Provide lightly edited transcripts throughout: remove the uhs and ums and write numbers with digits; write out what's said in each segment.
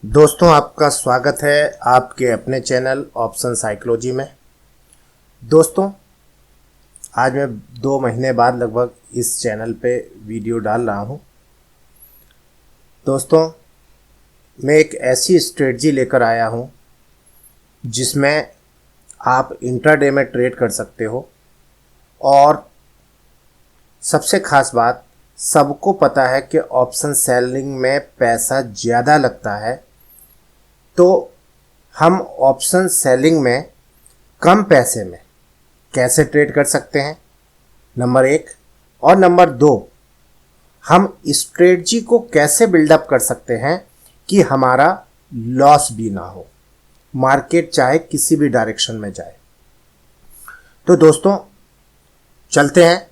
दोस्तों, आपका स्वागत है आपके अपने चैनल ऑप्शन साइकोलॉजी में। दोस्तों, आज मैं 2 महीने बाद लगभग इस चैनल पे वीडियो डाल रहा हूँ। दोस्तों, मैं एक ऐसी स्ट्रेटजी लेकर आया हूँ जिसमें आप इंट्राडे में ट्रेड कर सकते हो। और सबसे ख़ास बात, सबको पता है कि ऑप्शन सेलिंग में पैसा ज़्यादा लगता है, तो हम ऑप्शन सेलिंग में कम पैसे में कैसे ट्रेड कर सकते हैं, नंबर 1। और नंबर 2, हम स्ट्रेटजी को कैसे बिल्डअप कर सकते हैं कि हमारा लॉस भी ना हो, मार्केट चाहे किसी भी डायरेक्शन में जाए। तो दोस्तों, चलते हैं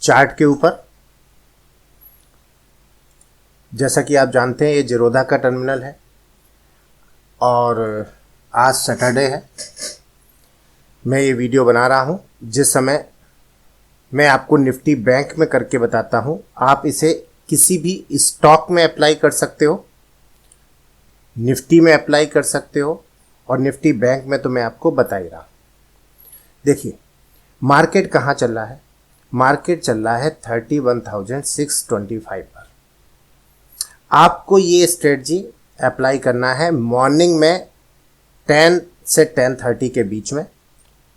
चार्ट के ऊपर। जैसा कि आप जानते हैं, ये जिरोधा का टर्मिनल है और आज सैटरडे है। मैं ये वीडियो बना रहा हूँ जिस समय मैं आपको निफ्टी बैंक में करके बताता हूँ। आप इसे किसी भी स्टॉक में अप्लाई कर सकते हो, निफ्टी में अप्लाई कर सकते हो, और निफ्टी बैंक में तो मैं आपको बता ही रहा हूँ। देखिए, मार्केट कहाँ चल रहा है। मार्केट चल रहा है 31,625 पर। आपको ये स्ट्रेटजी अप्लाई करना है मॉर्निंग में 10 से 10:30 के बीच में,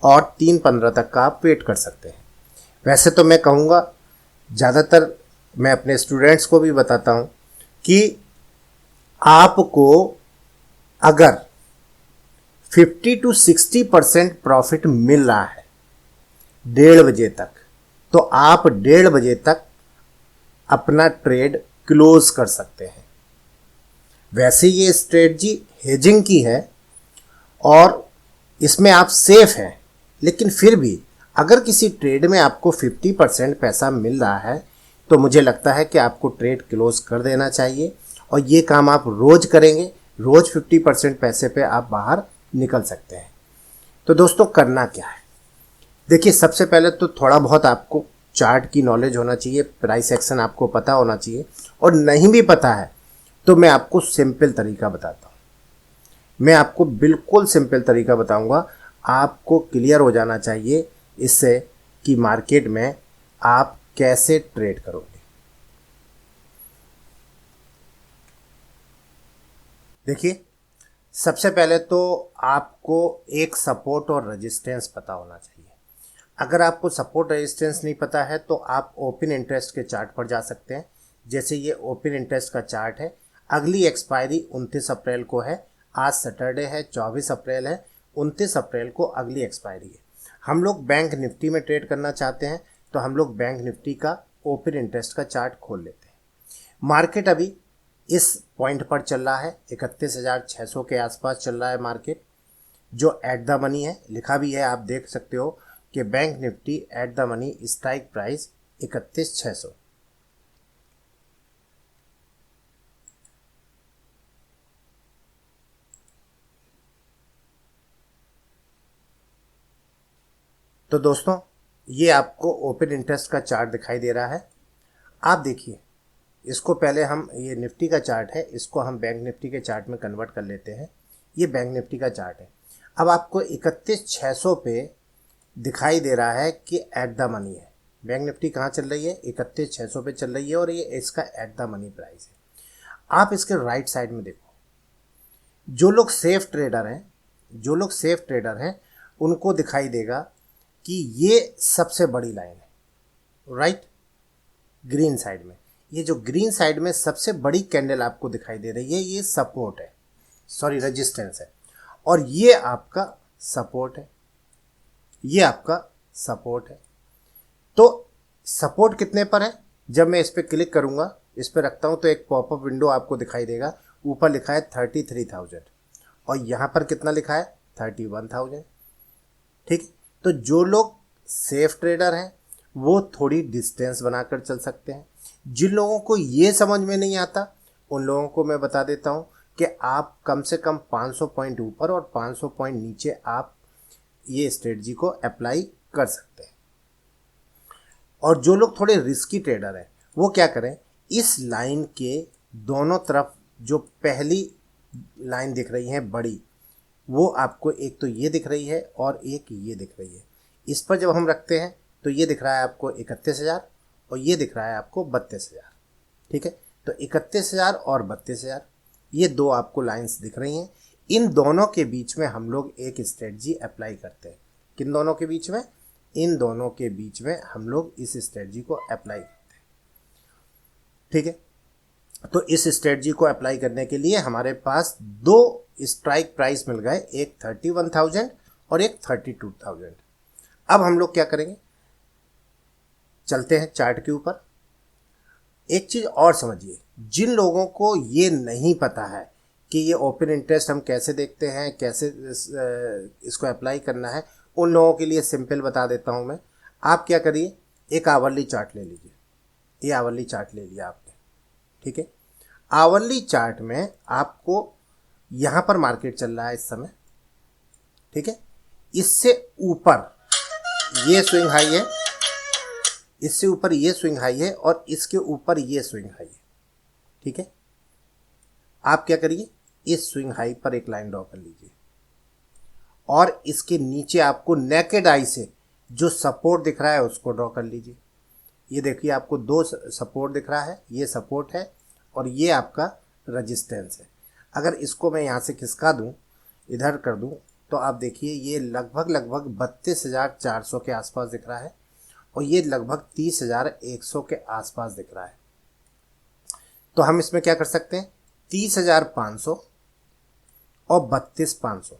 और 3:15 तक का आप वेट कर सकते हैं। वैसे तो मैं कहूँगा, ज़्यादातर मैं अपने स्टूडेंट्स को भी बताता हूँ कि आपको अगर 50 से 60% प्रॉफिट मिल रहा है 1:30 बजे तक, तो आप 1:30 बजे तक अपना ट्रेड क्लोज कर सकते हैं। वैसे ये स्ट्रेटजी हेजिंग की है और इसमें आप सेफ हैं, लेकिन फिर भी अगर किसी ट्रेड में आपको 50% पैसा मिल रहा है तो मुझे लगता है कि आपको ट्रेड क्लोज कर देना चाहिए। और ये काम आप रोज़ करेंगे, रोज़ 50% पैसे पे आप बाहर निकल सकते हैं। तो दोस्तों, करना क्या है? देखिए, सबसे पहले तो थोड़ा बहुत आपको चार्ट की नॉलेज होना चाहिए, प्राइस एक्शन आपको पता होना चाहिए। और नहीं भी पता है तो मैं आपको सिंपल तरीका बताता हूँ। मैं आपको बिल्कुल सिंपल तरीका बताऊंगा। आपको क्लियर हो जाना चाहिए इससे कि मार्केट में आप कैसे ट्रेड करोगे। देखिए, सबसे पहले तो आपको एक सपोर्ट और रेजिस्टेंस पता होना चाहिए। अगर आपको सपोर्ट रेजिस्टेंस नहीं पता है तो आप ओपन इंटरेस्ट के चार्ट पर जा सकते हैं। जैसे ये ओपन इंटरेस्ट का चार्ट है, अगली एक्सपायरी 29 अप्रैल को है। आज सैटरडे है, 24 अप्रैल है, 29 अप्रैल को अगली एक्सपायरी है। हम लोग बैंक निफ्टी में ट्रेड करना चाहते हैं तो हम लोग बैंक निफ्टी का ओपन इंटरेस्ट का चार्ट खोल लेते हैं। मार्केट अभी इस पॉइंट पर चल रहा है, 31,600 के आसपास चल रहा है मार्केट, जो एट द मनी है। लिखा भी है, आप देख सकते हो कि bank Nifty at the money strike price 31,600। तो दोस्तों, ये आपको ओपन इंटरेस्ट का चार्ट दिखाई दे रहा है। आप देखिए, इसको पहले हम, ये निफ्टी का चार्ट है, इसको हम बैंक निफ्टी के चार्ट में कन्वर्ट कर लेते हैं। ये बैंक निफ्टी का चार्ट है। अब आपको 31,600 पे दिखाई दे रहा है कि एट द मनी है। बैंक निफ्टी कहाँ चल रही है? 31,600 पे चल रही है, और ये इसका एट द मनी प्राइस है। आप इसके राइट साइड में देखो, जो लोग सेफ ट्रेडर हैं, उनको दिखाई देगा कि ये सबसे बड़ी लाइन है, राइट, ग्रीन साइड में। ये जो ग्रीन साइड में सबसे बड़ी कैंडल आपको दिखाई दे रही है, ये सपोर्ट है, सॉरी रेजिस्टेंस है। और ये आपका सपोर्ट है, ये आपका सपोर्ट है। तो सपोर्ट कितने पर है? जब मैं इस पर क्लिक करूंगा, इस पर रखता हूं, तो एक पॉपअप विंडो आपको दिखाई देगा। ऊपर लिखा है 33,000, और यहाँ पर कितना लिखा है? 31,000। ठीक। तो जो लोग सेफ ट्रेडर हैं वो थोड़ी डिस्टेंस बनाकर चल सकते हैं। जिन लोगों को ये समझ में नहीं आता, उन लोगों को मैं बता देता हूँ कि आप कम से कम 500 पॉइंट ऊपर और 500 पॉइंट नीचे आप ये स्ट्रेटजी को अप्लाई कर सकते हैं। और जो लोग थोड़े रिस्की ट्रेडर हैं वो क्या करें, इस लाइन के दोनों तरफ जो पहली लाइन दिख रही है बड़ी, वो आपको एक तो ये दिख रही है और एक ये दिख रही है। इस पर जब हम रखते हैं तो ये दिख रहा है आपको 31,000 और ये दिख रहा है आपको 32,000। ठीक है, तो 31,000 और 32,000 ये दो आपको लाइंस दिख रही हैं। इन दोनों के बीच में हम लोग एक स्ट्रेटजी अप्लाई करते हैं। किन दोनों के बीच में? इन दोनों के बीच में हम लोग इस स्ट्रेटजी को अप्लाई करते हैं। ठीक है, तो इस स्ट्रेटजी को अप्लाई करने के लिए हमारे पास दो स्ट्राइक प्राइस मिल गए, एक 31,000 और एक 32,000। अब हम लोग क्या करेंगे, चलते हैं चार्ट के ऊपर। एक चीज़ और समझिए, जिन लोगों को ये नहीं पता है कि ये ओपन इंटरेस्ट हम कैसे देखते हैं, कैसे इसको अप्लाई करना है, उन लोगों के लिए सिंपल बता देता हूँ मैं। आप क्या करिए, एक आवरली चार्ट ले लीजिए। ये आवरली चार्ट ले लिया आपने। ठीक है, आवरली चार्ट में आपको यहाँ पर मार्केट चल रहा है इस समय। ठीक है, इससे ऊपर ये स्विंग हाई है, इससे ऊपर ये स्विंग हाई है और इसके ऊपर ये स्विंग हाई है। ठीक है, आप क्या करिए, इस स्विंग हाई पर एक लाइन ड्रॉ कर लीजिए और इसके नीचे आपको नेकेड आई से जो सपोर्ट दिख रहा है उसको ड्रॉ कर लीजिए। ये देखिए आपको दो सपोर्ट दिख रहा है, ये सपोर्ट है और ये आपका रेजिस्टेंस है। अगर इसको मैं यहाँ से खिसका दूँ, इधर कर दूँ, तो आप देखिए ये लगभग 32,400 के आसपास दिख रहा है और ये लगभग 30,100 के आसपास दिख रहा है। तो हम इसमें क्या कर सकते हैं, 30,500 और 32,500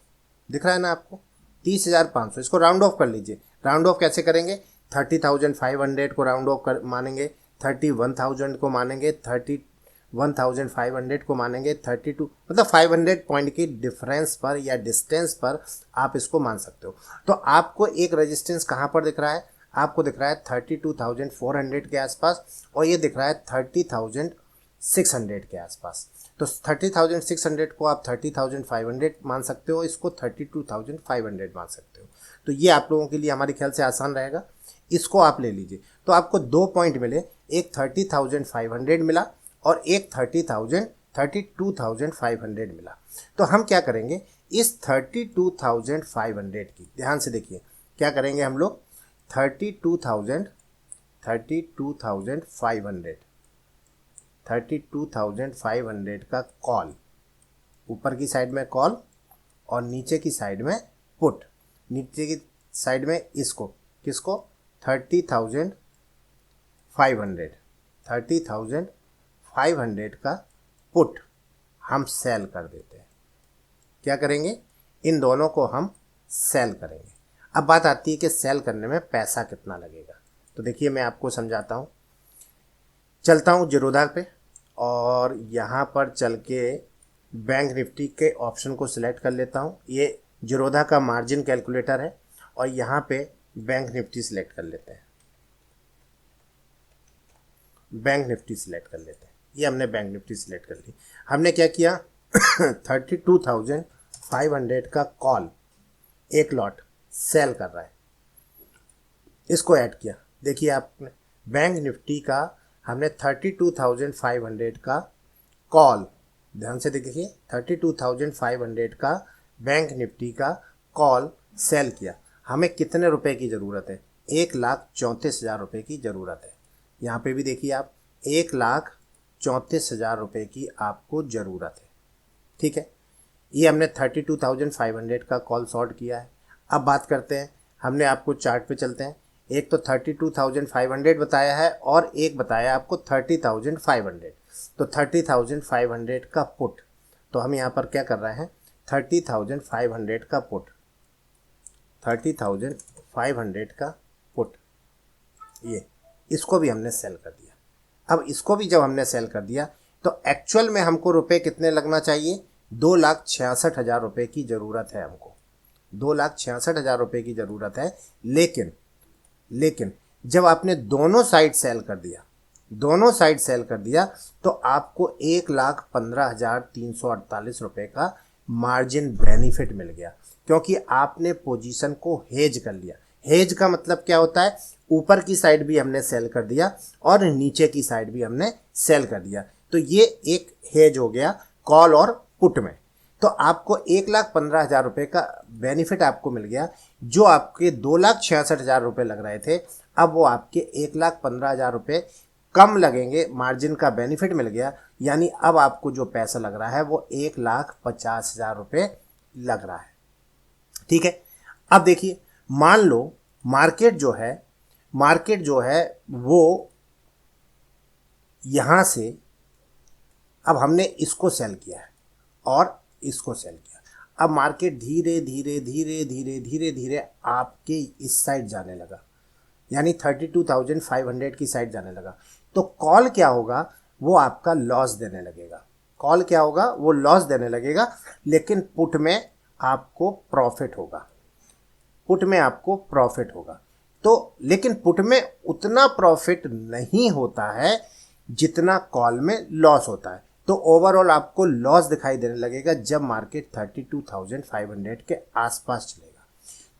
दिख रहा है ना आपको, 30,500। इसको राउंड ऑफ कर लीजिए। राउंड ऑफ कैसे करेंगे, 30,500 को राउंड ऑफ कर मानेंगे, 31,000 को मानेंगे, 31,500 को मानेंगे, 32 मतलब 500 पॉइंट की डिफरेंस पर या डिस्टेंस पर आप इसको मान सकते हो। तो आपको एक रेजिस्टेंस कहाँ पर दिख रहा है, आपको दिख रहा है 32,400 के आसपास और ये दिख रहा है 30,600 के आसपास। तो 30,600 को आप 30,500 मान सकते हो, इसको 32,500 मान सकते हो। तो ये आप लोगों के लिए हमारे ख्याल से आसान रहेगा। इसको आप ले लीजिए। तो आपको दो पॉइंट मिले, एक 30,500 मिला और एक 32,500 मिला। तो हम क्या करेंगे, इस 32,500 की ध्यान से देखिए, क्या करेंगे हम लोग, 32,500 का कॉल, ऊपर की साइड में कॉल और नीचे की साइड में पुट। नीचे की साइड में इसको, किसको, 30,500 का पुट हम सेल कर देते हैं। क्या करेंगे, इन दोनों को हम सेल करेंगे। अब बात आती है कि सेल करने में पैसा कितना लगेगा। तो देखिए मैं आपको समझाता हूँ। चलता हूँ जीरोधा पे और यहाँ पर चल के बैंक निफ्टी के ऑप्शन को सिलेक्ट कर लेता हूँ। ये जीरोधा का मार्जिन कैलकुलेटर है और यहाँ पे बैंक निफ्टी सिलेक्ट कर लेते हैं। बैंक निफ्टी सिलेक्ट कर लेते हैं। ये हमने बैंक निफ्टी सिलेक्ट कर ली। हमने क्या किया 32,500 का कॉल एक लॉट सेल कर रहा है, इसको ऐड किया। देखिए आपने बैंक निफ्टी का हमने 32,500 का कॉल, ध्यान से देखिए 32,500 का बैंक निफ्टी का कॉल सेल किया। हमें कितने रुपए की ज़रूरत है, 1,34,000 रुपये की ज़रूरत है। यहाँ पे भी देखिए आप 1,34,000 रुपये की आपको ज़रूरत है। ठीक है, ये हमने 32,500 का कॉल सॉर्ट किया है। अब बात करते हैं, हमने आपको चार्ट पे चलते हैं। एक तो 32,500 बताया है और एक बताया आपको 30,500। तो 30,500 का पुट, तो हम यहाँ पर क्या कर रहे हैं, 30,500 का पुट, 30,500 का पुट, ये इसको भी हमने सेल कर दिया। अब इसको भी जब हमने सेल कर दिया तो एक्चुअल में हमको रुपए कितने लगना चाहिए, 2,66,000 रुपये की ज़रूरत है हमको, 2,66,000 रुपये की ज़रूरत है। लेकिन जब आपने दोनों साइड सेल कर दिया, दोनों साइड सेल कर दिया तो आपको 1,15,348 रुपये का मार्जिन बेनिफिट मिल गया, क्योंकि आपने पोजीशन को हेज कर लिया। हेज का मतलब क्या होता है, ऊपर की साइड भी हमने सेल कर दिया और नीचे की साइड भी हमने सेल कर दिया। तो ये एक हेज हो गया कॉल और पुट में। तो आपको 1,15,000 रुपये का बेनिफिट आपको मिल गया। जो आपके 2,66,000 रुपये लग रहे थे, अब वो आपके 1,15,000 रुपये कम लगेंगे, मार्जिन का बेनिफिट मिल गया। यानी अब आपको जो पैसा लग रहा है वो 1,50,000 रुपये लग रहा है। ठीक है। अब देखिए, मान लो मार्केट जो है वो यहाँ से, अब हमने इसको सेल किया है और इसको सेल किया। अब मार्केट धीरे धीरे धीरे धीरे धीरे धीरे आपके इस साइड जाने लगा, यानी 32,500 की साइड जाने लगा। तो कॉल क्या होगा, वो आपका लॉस देने लगेगा। कॉल क्या होगा, वो लॉस देने लगेगा, लेकिन पुट में आपको प्रॉफिट होगा। पुट में आपको प्रॉफिट होगा। तो लेकिन पुट में उतना प्रॉफिट नहीं होता है जितना कॉल में लॉस होता है। तो ओवरऑल आपको लॉस दिखाई देने लगेगा जब मार्केट 32,500 के आसपास चलेगा।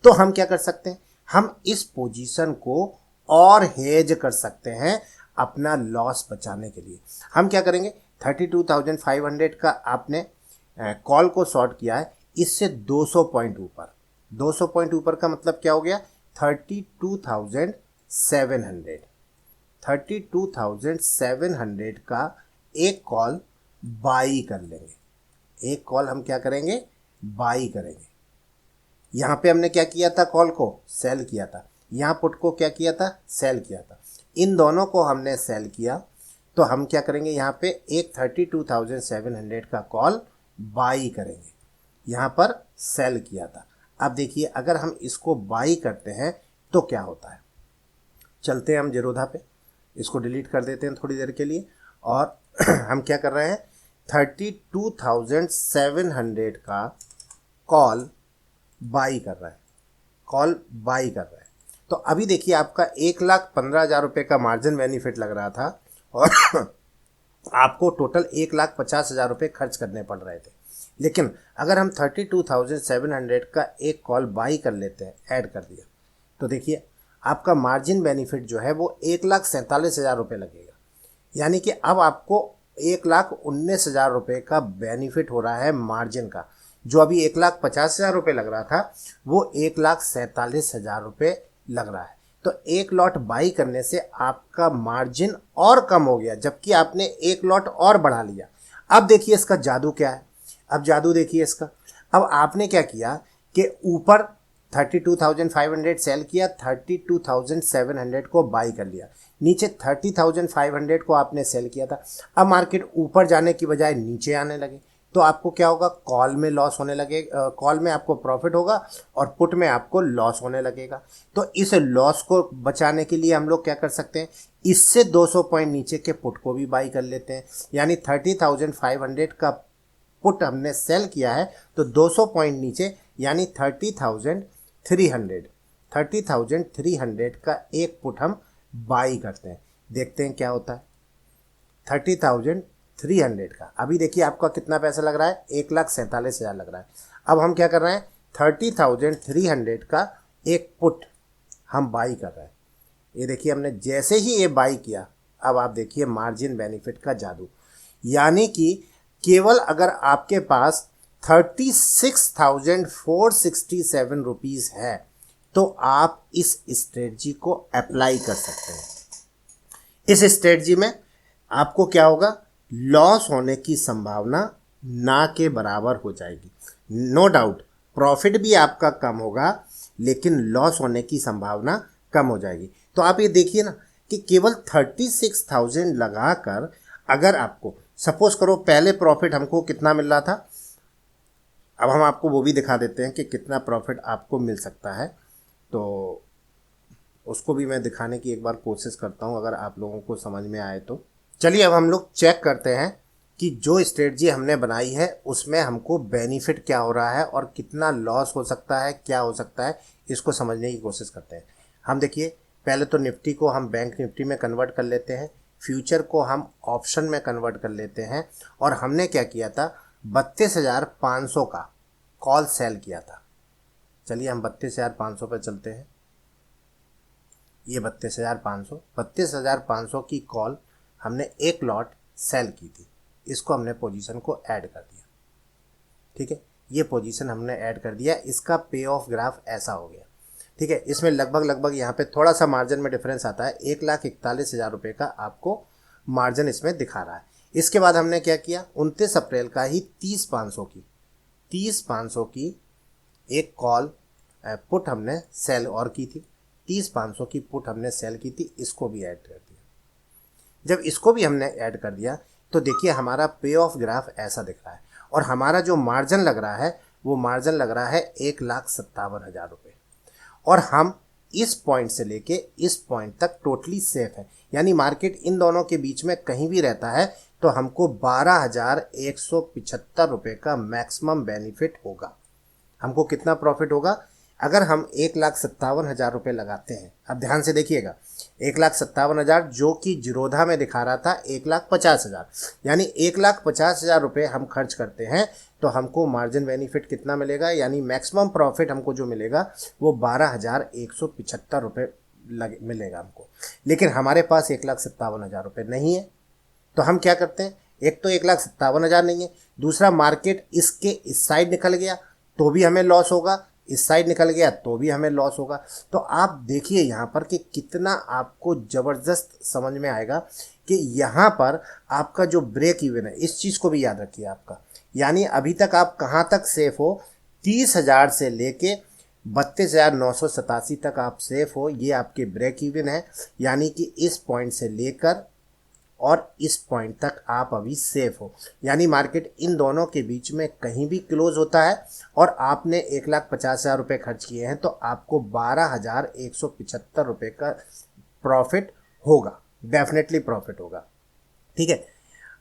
तो हम क्या कर सकते हैं, हम इस पोजीशन को और हेज कर सकते हैं अपना लॉस बचाने के लिए। हम क्या करेंगे, 32,500 का आपने कॉल को शॉर्ट किया है, इससे 200 पॉइंट ऊपर, 200 पॉइंट ऊपर का मतलब क्या हो गया, 32,700, 32,700 का एक कॉल बाई कर लेंगे। एक कॉल हम क्या करेंगे, बाई करेंगे। यहाँ पे हमने क्या किया था, कॉल को सेल किया था, यहाँ पुट को क्या किया था, सेल किया था। इन दोनों को हमने सेल किया, तो हम क्या करेंगे, यहाँ पे एक 32,700 का कॉल बाई करेंगे। यहाँ पर सेल किया था। अब देखिए, अगर हम इसको बाई करते हैं तो क्या होता है। चलते हैं हम जीरोधा पे, इसको डिलीट कर देते हैं थोड़ी देर के लिए, और हम क्या कर रहे हैं, 32,700 का कॉल बाई कर रहा है, कॉल बाई कर रहा है। तो अभी देखिए, आपका 1,15,000 रुपये का मार्जिन बेनिफिट लग रहा था और आपको टोटल 1,50,000 रुपये खर्च करने पड़ रहे थे। लेकिन अगर हम 32,700 का एक कॉल बाई कर लेते हैं, ऐड कर दिया, तो देखिए आपका मार्जिन बेनिफिट जो है वो 1,47,000 रुपये लगेगा। यानी कि अब आपको 1,19,000 रुपये का बेनिफिट हो रहा है मार्जिन का। जो अभी 1,50,000 रुपये लग रहा था वो 1,47,000 रुपये लग रहा है। तो एक लॉट बाई करने से आपका मार्जिन और कम हो गया, जबकि आपने एक लॉट और बढ़ा लिया। अब देखिए इसका जादू क्या है। अब जादू देखिए इसका। अब आपने क्या किया कि ऊपर 32,500 सेल किया, 32,700 को बाई कर लिया, नीचे 30,500 को आपने सेल किया था। अब मार्केट ऊपर जाने की बजाय नीचे आने लगे, तो आपको क्या होगा, कॉल में लॉस होने लगे, कॉल में आपको प्रॉफिट होगा और पुट में आपको लॉस होने लगेगा। तो इस लॉस को बचाने के लिए हम लोग क्या कर सकते हैं, इससे 200 पॉइंट नीचे के पुट को भी बाई कर लेते हैं। यानी 30,500 का पुट हमने सेल किया है, तो 200 पॉइंट नीचे यानी 30,300 का एक पुट हम बाई करते हैं। देखते हैं क्या होता है। 30,300 का अभी देखिए आपका कितना पैसा लग रहा है, 1,47,000 लग रहा है। अब हम क्या कर रहे हैं, 30,300 का एक पुट हम बाई कर रहे हैं। ये देखिए हमने जैसे ही ये बाई किया, अब आप देखिए मार्जिन बेनिफिट का जादू। यानी कि केवल अगर आपके पास 36,467 रुपीज़ है तो आप इस स्ट्रेटजी को अप्लाई कर सकते हैं। इस स्ट्रेटजी में आपको क्या होगा, लॉस होने की संभावना ना के बराबर हो जाएगी। नो डाउट प्रॉफिट भी आपका कम होगा, लेकिन लॉस होने की संभावना कम हो जाएगी। तो आप ये देखिए ना कि केवल 36,000 लगाकर अगर आपको, सपोज करो पहले प्रॉफिट हमको कितना मिल रहा था, अब हम आपको वो भी दिखा देते हैं कि कितना प्रॉफिट आपको मिल सकता है। तो उसको भी मैं दिखाने की एक बार कोशिश करता हूँ, अगर आप लोगों को समझ में आए तो। चलिए अब हम लोग चेक करते हैं कि जो स्ट्रेटजी हमने बनाई है उसमें हमको बेनिफिट क्या हो रहा है और कितना लॉस हो सकता है, क्या हो सकता है, इसको समझने की कोशिश करते हैं। हम देखिए पहले तो निफ्टी को हम बैंक निफ्टी में कन्वर्ट कर लेते हैं, फ्यूचर को हम ऑप्शन में कन्वर्ट कर लेते हैं। और हमने क्या किया था, 32,500 का कॉल सेल किया था। चलिए हम 32,500 पर चलते हैं। ये 32,500 की कॉल हमने एक लॉट सेल की थी, इसको हमने पोजीशन को ऐड कर दिया। ठीक है, ये पोजीशन हमने ऐड कर दिया, इसका पे ऑफ ग्राफ ऐसा हो गया। ठीक है, इसमें लगभग यहाँ पे थोड़ा सा मार्जिन में डिफरेंस आता है, 1,41,000 रुपये का आपको मार्जिन इसमें दिखा रहा है। इसके बाद हमने क्या किया, 29 अप्रैल का ही 30,500 की एक कॉल पुट हमने सेल और की थी, 30,500 की पुट हमने सेल की थी, इसको भी ऐड कर दिया। जब इसको भी हमने ऐड कर दिया तो देखिए हमारा पे ऑफ ग्राफ ऐसा दिख रहा है, और हमारा जो मार्जिन लग रहा है वो मार्जिन लग रहा है 1,57,000 रुपये, और हम इस पॉइंट से लेके इस पॉइंट तक टोटली सेफ है। यानी मार्केट इन दोनों के बीच में कहीं भी रहता है तो हमको 12,175 रुपये का मैक्सिमम बेनिफिट होगा। हमको कितना प्रॉफिट होगा, अगर हम 1,57,000 रुपये लगाते हैं, अब ध्यान से देखिएगा, 1,57,000 जो कि जिरोधा में दिखा रहा था 1,50,000, यानी 1,50,000 रुपये हम खर्च करते हैं तो हमको मार्जिन बेनिफिट कितना मिलेगा, यानी मैक्सिमम प्रॉफिट हमको जो मिलेगा वो 12,175 रुपये मिलेगा हमको। लेकिन हमारे पास 1,57,000 रुपये नहीं है, तो हम क्या करते हैं, एक तो 1,57,000 नहीं है, दूसरा मार्केट इसके इस साइड निकल गया तो भी हमें लॉस होगा, इस साइड निकल गया तो भी हमें लॉस होगा। तो आप देखिए यहाँ पर कि कितना आपको ज़बरदस्त समझ में आएगा कि यहाँ पर आपका जो ब्रेक इवन है, इस चीज़ को भी याद रखिए आपका, यानी अभी तक आप कहाँ तक सेफ हो, 30,000 से लेके 32,987 तक आप सेफ हो, ये आपके ब्रेक इवन है। यानी कि इस पॉइंट से लेकर और इस पॉइंट तक आप अभी सेफ हो, यानी मार्केट इन दोनों के बीच में कहीं भी क्लोज होता है और आपने 1,50,000 रुपये खर्च किए हैं तो आपको 12,175 रुपये का प्रॉफिट होगा, डेफिनेटली प्रॉफिट होगा। ठीक है,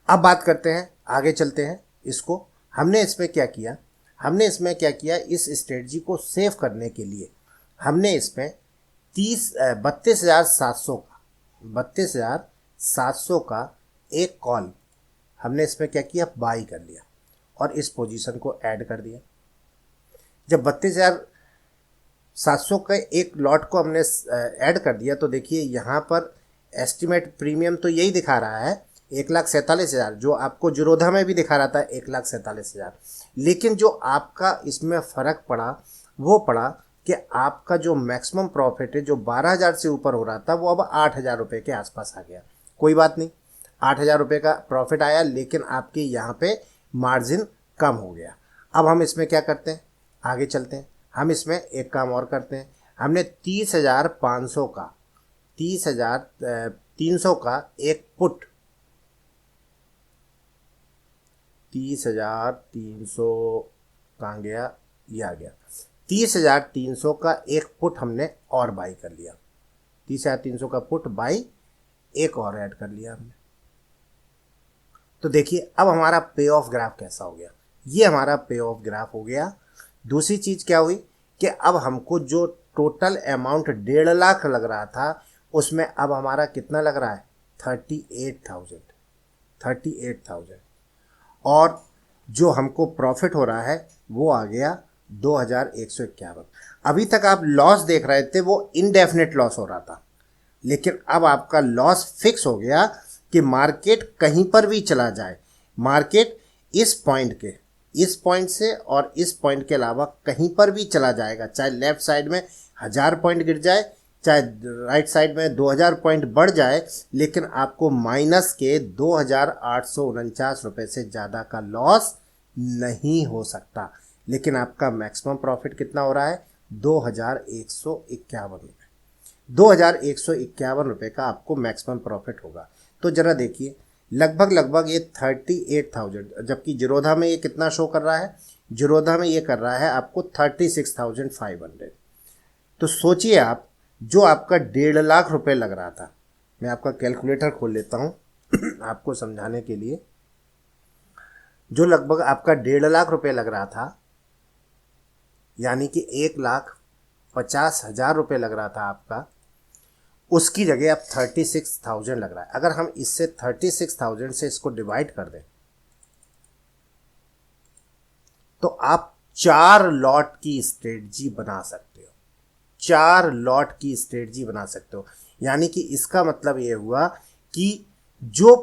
अब बात करते हैं, आगे चलते हैं। इसको हमने इसमें क्या किया, इस स्ट्रेटजी को सेव करने के लिए हमने इसमें 32,700 का एक कॉल हमने इसमें क्या किया, बाई कर लिया और इस पोजीशन को ऐड कर दिया। जब 32,700 का एक लॉट को हमने ऐड कर दिया तो देखिए यहाँ पर एस्टिमेट प्रीमियम तो यही दिखा रहा है 1,47,000, जो आपको जिरोधा में भी दिखा रहा था 1,47,000। लेकिन जो आपका इसमें फ़र्क पड़ा वो पड़ा कि आपका जो मैक्सिमम प्रॉफिट है, जो 12,000 से ऊपर हो रहा था, वो अब 8,000 रुपये के आसपास आ गया। कोई बात नहीं, 8,000 रुपये का प्रॉफिट आया, लेकिन आपके यहाँ पे मार्जिन कम हो गया। अब हम इसमें क्या करते हैं, आगे चलते हैं। हम इसमें एक काम और करते हैं, हमने 30,500 का 30,300 का एक पुट, 30,300 कहाँ गया, ये आ गया, 30,300 का एक पुट हमने और बाई कर लिया। 30,300 का पुट बाई एक और ऐड कर लिया हमने। तो देखिए अब हमारा पे ऑफ ग्राफ कैसा हो गया, ये हमारा पे ऑफ ग्राफ हो गया। दूसरी चीज़ क्या हुई कि अब हमको जो टोटल अमाउंट 1.5 लाख लग रहा था उसमें अब हमारा कितना लग रहा है, 38,000, और जो हमको प्रॉफिट हो रहा है वो आ गया 2,151। अभी तक आप लॉस देख रहे थे, वो इनडेफिनेट लॉस हो रहा था, लेकिन अब आपका लॉस फिक्स हो गया कि मार्केट कहीं पर भी चला जाए, मार्केट इस पॉइंट से और इस पॉइंट के अलावा कहीं पर भी चला जाएगा, चाहे लेफ्ट साइड में 1,000 पॉइंट गिर जाए, चाहे राइट साइड में 2,000 पॉइंट बढ़ जाए, लेकिन आपको माइनस के 2,849 रुपये से ज़्यादा का लॉस नहीं हो सकता। लेकिन आपका मैक्सिमम प्रॉफिट कितना हो रहा है, 2,151 रुपये। 2,151 रुपये का आपको मैक्सिमम प्रॉफिट होगा। तो ज़रा देखिए, लगभग ये 38,000, जबकि जिरोधा में ये कितना शो कर रहा है, जिरोधा में ये कर रहा है आपको 36,500। तो सोचिए आप, जो आपका 1.5 लाख रुपए लग रहा था, मैं आपका कैलकुलेटर खोल लेता हूँ आपको समझाने के लिए, जो लगभग आपका 1.5 लाख रुपए लग रहा था, यानी कि 1,50,000 रुपये लग रहा था आपका, उसकी जगह अब 36,000 लग रहा है। अगर हम इससे 36,000 से इसको डिवाइड कर दें तो आप 4 लॉट की स्ट्रेटजी बना सकते हो, 4 लॉट की स्ट्रेटजी बना सकते हो। यानी कि इसका मतलब ये हुआ कि जो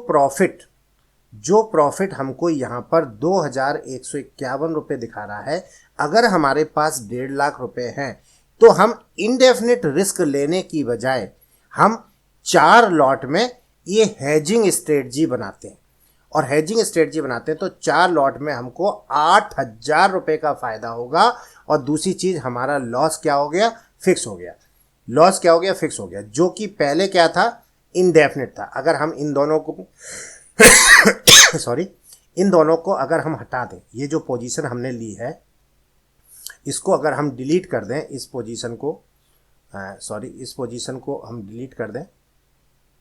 जो प्रॉफिट हमको यहाँ पर 2151 रुपये दिखा रहा है, अगर हमारे पास 1.5 लाख रुपए हैं तो हम इनडेफिनिट रिस्क लेने की बजाय हम 4 लॉट में ये हेजिंग स्ट्रेटजी बनाते हैं। और हेजिंग स्ट्रेटजी बनाते हैं तो 4 लॉट में हमको 8,000 रुपये का फायदा होगा। और दूसरी चीज़, हमारा लॉस क्या हो गया? फिक्स हो गया। लॉस क्या हो गया? फिक्स हो गया, जो कि पहले क्या था? इनडेफिनिट था। अगर हम इन दोनों को इन दोनों को अगर हम हटा दें, ये जो पोजीशन हमने ली है इसको अगर हम डिलीट कर दें, इस पोजीशन को इस पोजीशन को हम डिलीट कर दें,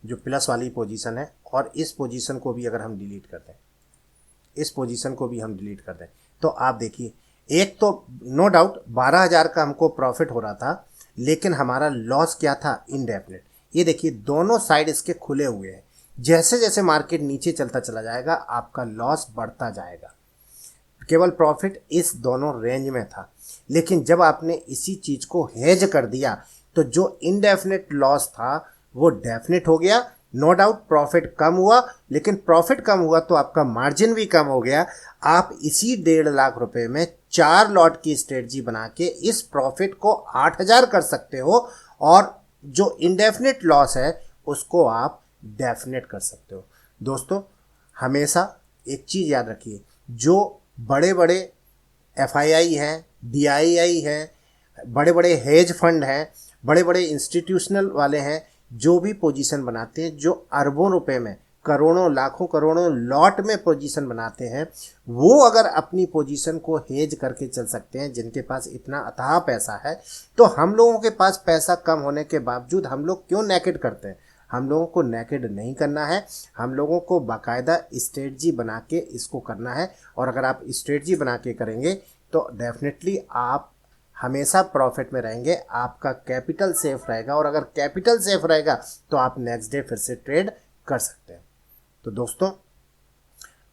जो प्लस वाली पोजीशन है, और इस पोजीशन को भी अगर हम डिलीट कर दें, इस पोजीशन को भी हम डिलीट कर दें, तो आप देखिए, एक तो नो डाउट 12,000 का हमको प्रॉफिट हो रहा था, लेकिन हमारा लॉस क्या था? इनडेफिनिट। ये देखिए दोनों साइड इसके खुले हुए हैं। जैसे जैसे मार्केट नीचे चलता चला जाएगा आपका लॉस बढ़ता जाएगा। केवल प्रॉफिट इस दोनों रेंज में था, लेकिन जब आपने इसी चीज़ को हेज कर दिया तो जो इनडेफिनिट लॉस था वो डेफिनिट हो गया। नो डाउट प्रॉफिट कम हुआ, लेकिन प्रॉफिट कम हुआ तो आपका मार्जिन भी कम हो गया। आप इसी 1.5 लाख रुपए में 4 लॉट की स्ट्रेटजी बना के इस प्रॉफिट को 8,000 कर सकते हो, और जो इनडेफिनिट लॉस है उसको आप डेफिनेट कर सकते हो। दोस्तों, हमेशा एक चीज़ याद रखिए, जो बड़े बड़े FII हैं, DII हैं, बड़े बड़े हेज फंड हैं, बड़े बड़े इंस्टीट्यूशनल वाले हैं, जो भी पोजीशन बनाते हैं, जो अरबों रुपए में, करोड़ों, लाखों, करोड़ों लॉट में पोजीशन बनाते हैं, वो अगर अपनी पोजीशन को हेज करके चल सकते हैं, जिनके पास इतना अथाह पैसा है, तो हम लोगों के पास पैसा कम होने के बावजूद हम लोग क्यों नेकेड करते हैं? हम लोगों को नेकेड नहीं करना है, हम लोगों को बाकायदा स्ट्रेटजी बना के इसको करना है। और अगर आप स्ट्रेटजी बना के करेंगे तो डेफिनेटली आप हमेशा प्रॉफिट में रहेंगे, आपका कैपिटल सेफ रहेगा, और अगर कैपिटल सेफ रहेगा तो आप नेक्स्ट डे फिर से ट्रेड कर सकते हैं। तो दोस्तों,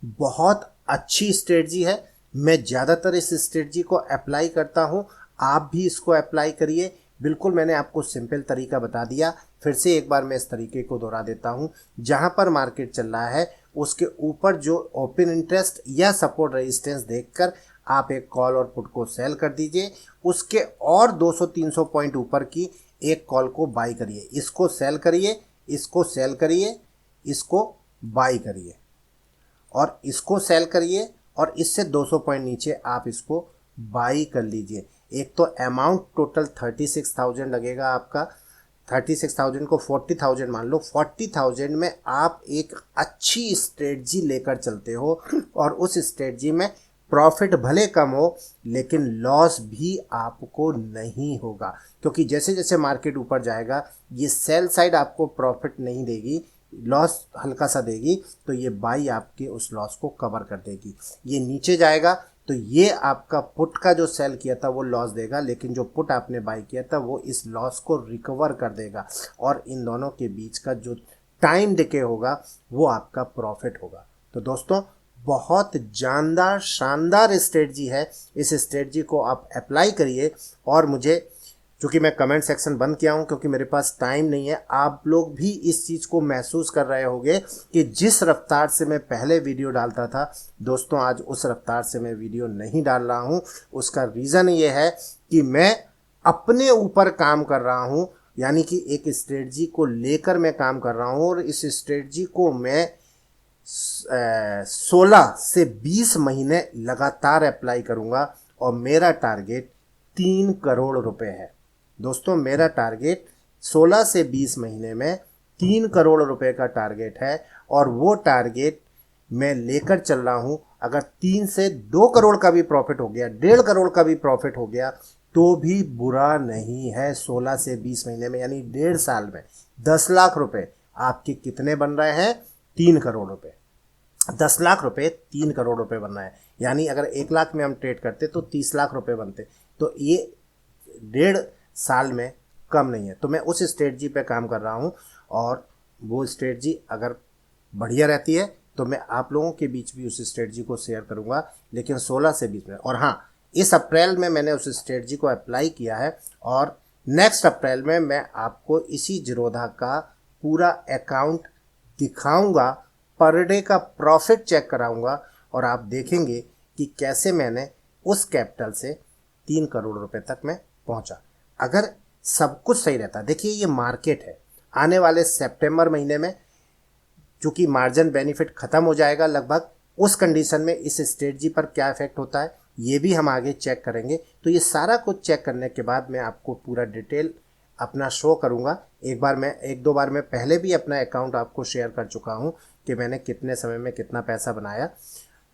बहुत अच्छी स्ट्रेटजी है। मैं ज़्यादातर इस स्ट्रेटजी को अप्लाई करता हूँ, आप भी इसको अप्लाई करिए। बिल्कुल मैंने आपको सिंपल तरीका बता दिया, फिर से एक बार मैं इस तरीके को दोहरा देता हूँ। जहाँ पर मार्केट चल रहा है उसके ऊपर जो ओपन इंटरेस्ट या सपोर्ट रेजिस्टेंस देखकर आप एक कॉल और पुट को सेल कर दीजिए। उसके और 200-300 पॉइंट ऊपर की एक कॉल को बाई करिए, इसको सेल करिए, इसको सेल करिए, इसको बाई करिए, और इसको सेल करिए, और इससे 200 पॉइंट नीचे आप इसको बाई कर लीजिए। एक तो अमाउंट टोटल 36,000 लगेगा आपका। 36,000 को 40,000 मान लो। 40,000 में आप एक अच्छी स्ट्रेटजी लेकर चलते हो, और उस स्ट्रेटजी में प्रॉफिट भले कम हो लेकिन लॉस भी आपको नहीं होगा, क्योंकि जैसे जैसे मार्केट ऊपर जाएगा ये सेल साइड आपको प्रॉफिट नहीं देगी, लॉस हल्का सा देगी, तो ये बाई आपके उस लॉस को कवर कर देगी। ये नीचे जाएगा तो ये आपका पुट का जो सेल किया था वो लॉस देगा, लेकिन जो पुट आपने बाई किया था वो इस लॉस को रिकवर कर देगा, और इन दोनों के बीच का जो टाइम डिके होगा वो आपका प्रॉफिट होगा। तो दोस्तों, बहुत जानदार शानदार स्ट्रेटजी है। इस स्ट्रेटजी को आप अप्लाई करिए, और मुझे, चूँकि मैं कमेंट सेक्शन बंद किया हूँ क्योंकि मेरे पास टाइम नहीं है, आप लोग भी इस चीज़ को महसूस कर रहे होंगे कि जिस रफ्तार से मैं पहले वीडियो डालता था दोस्तों, आज उस रफ्तार से मैं वीडियो नहीं डाल रहा हूँ। उसका रीज़न ये है कि मैं अपने ऊपर काम कर रहा हूँ, यानी कि एक स्ट्रेटजी को लेकर मैं काम कर रहा हूँ, और इस स्ट्रेटजी को मैं 16 से 20 महीने लगातार अप्लाई करूँगा, और मेरा टारगेट 3 करोड़ रुपए है। दोस्तों, मेरा टारगेट 16 से 20 महीने में 3 करोड़ रुपए का टारगेट है, और वो टारगेट मैं लेकर चल रहा हूँ। अगर 3 से 2 करोड़ का भी प्रॉफिट हो गया, 1.5 करोड़ का भी प्रॉफिट हो गया तो भी बुरा नहीं है। 16 से 20 महीने में, यानी 1.5 साल में 10 लाख रुपए आपके कितने बन रहे हैं? 3 करोड़ रुपए। 10 लाख रुपए 3 करोड़ रुपए बन रहा है, यानी अगर 1 लाख में हम ट्रेड करते तो 30 लाख रुपए बनते। तो ये 1.5 साल में कम नहीं है। तो मैं उस स्ट्रेटजी पे काम कर रहा हूँ, और वो स्ट्रेटजी अगर बढ़िया रहती है तो मैं आप लोगों के बीच भी उस स्ट्रेटजी को शेयर करूँगा, लेकिन 16 से 20 में। और हाँ, इस अप्रैल में मैंने उस स्ट्रेटजी को अप्लाई किया है, और नेक्स्ट अप्रैल में मैं आपको इसी जीरोधा का पूरा अकाउंट दिखाऊंगा, पर डे का प्रॉफिट चेक कराऊंगा और आप देखेंगे कि कैसे मैंने उस कैपिटल से 3 करोड़ रुपए तक मैं पहुंचा। अगर सब कुछ सही रहता, देखिए ये मार्केट है, आने वाले सितंबर महीने में चूंकि मार्जिन बेनिफिट खत्म हो जाएगा लगभग, उस कंडीशन में इस स्ट्रेटजी पर क्या इफेक्ट होता है ये भी हम आगे चेक करेंगे। तो ये सारा कुछ चेक करने के बाद मैं आपको पूरा डिटेल अपना शो करूंगा। एक दो बार मैं पहले भी अपना अकाउंट आपको शेयर कर चुका हूं कि मैंने कितने समय में कितना पैसा बनाया,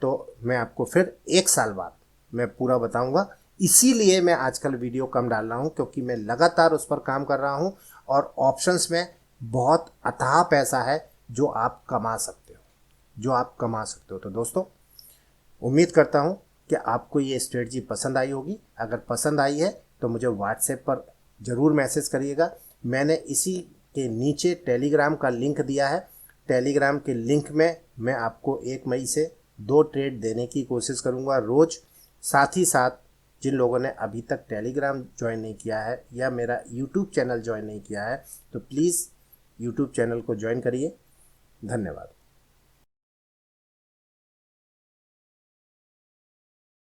तो मैं आपको फिर 1 साल बाद मैं पूरा बताऊंगा। इसीलिए मैं आजकल वीडियो कम डाल रहा हूं क्योंकि मैं लगातार उस पर काम कर रहा हूं और ऑप्शंस में बहुत अथाह पैसा है जो आप कमा सकते हो, तो दोस्तों उम्मीद करता हूं कि आपको ये स्ट्रेटजी पसंद आई होगी। अगर पसंद आई है तो मुझे व्हाट्सएप पर ज़रूर मैसेज करिएगा। मैंने इसी के नीचे टेलीग्राम का लिंक दिया है। टेलीग्राम के लिंक में मैं आपको 1 मई से 2 ट्रेड देने की कोशिश करूंगा रोज़। साथ ही साथ जिन लोगों ने अभी तक टेलीग्राम ज्वाइन नहीं किया है या मेरा यूट्यूब चैनल ज्वाइन नहीं किया है तो प्लीज़ यूट्यूब चैनल को ज्वाइन करिए। धन्यवाद।